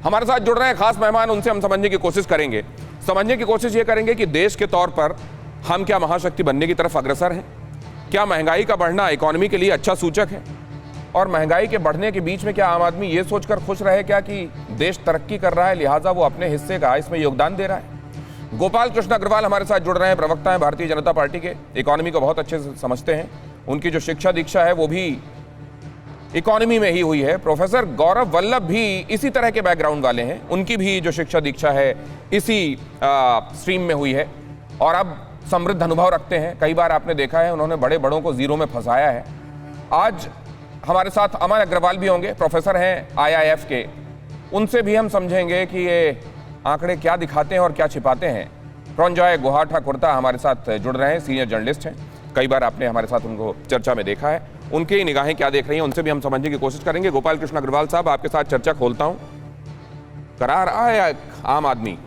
हमारे साथ जुड़ रहे हैं खास मेहमान, उनसे हम समझने की कोशिश करेंगे। समझने की कोशिश ये करेंगे कि देश के तौर पर हम क्या महाशक्ति बनने की तरफ अग्रसर हैं? क्या महंगाई का बढ़ना इकोनॉमी के लिए अच्छा सूचक है? और महंगाई के बढ़ने के बीच में क्या आम आदमी ये सोचकर खुश रहे क्या कि देश तरक्की कर रहा है, लिहाजा वो अपने हिस्से का इसमें योगदान दे रहा है? गोपाल कृष्ण अग्रवाल हमारे साथ जुड़ रहे हैं, प्रवक्ता हैं भारतीय जनता पार्टी के, इकोनॉमी को बहुत अच्छे से समझते हैं। उनकी जो शिक्षा दीक्षा है वो भी इकोनॉमी में ही हुई है। प्रोफेसर गौरव वल्लभ भी इसी तरह के बैकग्राउंड वाले हैं, उनकी भी जो शिक्षा दीक्षा है इसी स्ट्रीम में हुई है और अब समृद्ध अनुभव रखते हैं। कई बार आपने देखा है उन्होंने बड़े बड़ों को जीरो में फंसाया है। आज हमारे साथ अमन अग्रवाल भी होंगे, प्रोफेसर हैं IIF के, उनसे भी हम समझेंगे कि ये आंकड़े क्या दिखाते हैं और क्या छिपाते हैं। प्रॉन्जॉय गुहाठा कुर्ता हमारे साथ जुड़ रहे हैं, सीनियर जर्नलिस्ट हैं, कई बार आपने हमारे साथ उनको चर्चा में देखा है, उनकी निगाहें क्या देख रही हैं उनसे भी हम समझने की कोशिश करेंगे। गोपाल कृष्ण अग्रवाल साहब, आपके साथ चर्चा खोलता हूं। करा रहा है आम आदमी,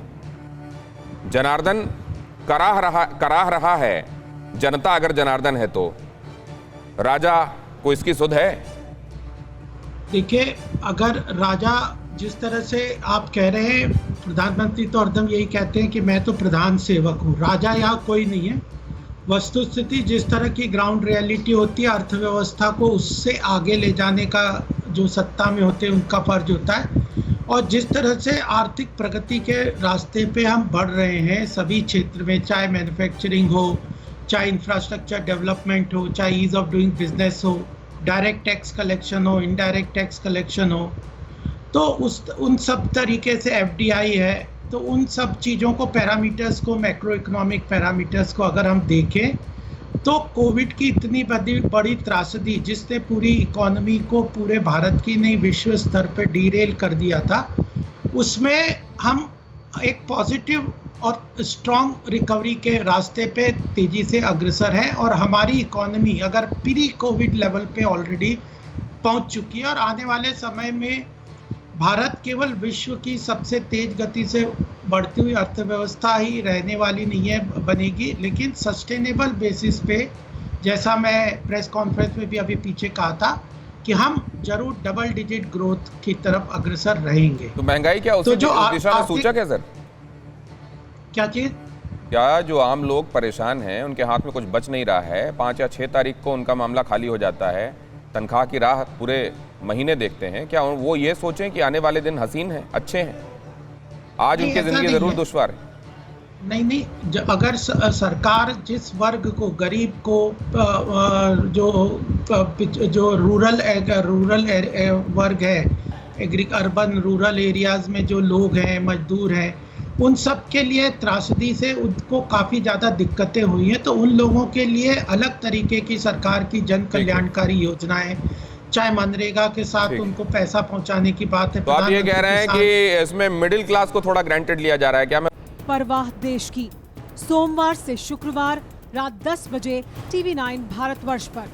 जनार्दन कराह रहा है, जनता अगर जनार्दन है तो राजा को इसकी सुध है? देखिए, अगर राजा जिस तरह से आप कह रहे हैं, प्रधानमंत्री तो हरदम यही कहते हैं कि मैं तो प्रधान सेवक हूँ, राजा यहाँ कोई नहीं है। वस्तुस्थिति जिस तरह की ग्राउंड रियलिटी होती है, अर्थव्यवस्था को उससे आगे ले जाने का जो सत्ता में होते हैं उनका फर्ज होता है। और जिस तरह से आर्थिक प्रगति के रास्ते पे हम बढ़ रहे हैं सभी क्षेत्र में, चाहे मैन्युफैक्चरिंग हो, चाहे इंफ्रास्ट्रक्चर डेवलपमेंट हो, चाहे ईज ऑफ डूइंग बिजनेस हो, डायरेक्ट टैक्स कलेक्शन हो, इनडायरेक्ट टैक्स कलेक्शन हो, तो उन सब तरीके से FDI है, तो उन सब चीज़ों को, पैरामीटर्स को, मैक्रो इकोनॉमिक पैरामीटर्स को अगर हम देखें तो कोविड की इतनी बड़ी त्रासदी जिसने पूरी इकोनॉमी को, पूरे भारत की नहीं विश्व स्तर पर डीरेल कर दिया था, उसमें हम एक पॉजिटिव और स्ट्रॉन्ग रिकवरी के रास्ते पे तेजी से अग्रसर है और हमारी इकोनॉमी अगर प्री कोविड लेवल पे ऑलरेडी पहुंच चुकी है और आने वाले समय में भारत केवल विश्व की सबसे तेज गति से बढ़ती हुई अर्थव्यवस्था ही रहने वाली नहीं है, बनेगी, लेकिन सस्टेनेबल बेसिस पे, जैसा मैं प्रेस कॉन्फ्रेंस में भी अभी पीछे कहा था कि हम जरूर डबल डिजिट ग्रोथ की तरफ अग्रसर रहेंगे। तो महंगाई क्या उसी दिशा में सूचक है सर? क्या चीज? क्या जो आम लोग परेशान हैं, उनके हाथ में कुछ बच नहीं रहा है, 5 या 6 तारीख को उनका मामला खाली हो जाता है, तनख्वाह की राह पूरे महीने देखते हैं, क्या वो ये सोचें कि आने वाले दिन हसीन हैं, अच्छे हैं? आज उनकी जिंदगी जरूर दुश्वार है। नहीं, अगर सरकार जिस वर्ग को, गरीब को, जो रूरल वर्ग है, अर्बन रूरल एरियाज में जो लोग हैं, मजदूर हैं, उन सब के लिए त्रासदी से उनको काफ़ी ज़्यादा दिक्कतें हुई हैं, तो उन लोगों के लिए अलग तरीके की सरकार की जन कल्याणकारी योजनाएं, चाहे मनरेगा के साथ उनको पैसा पहुंचाने की बात है। तो आप ये कह रहे हैं कि इसमें मिडिल क्लास को थोड़ा ग्रांटेड लिया जा रहा है क्या? परवाह देश की, सोमवार से शुक्रवार रात 10 बजे TV9 भारतवर्ष पर।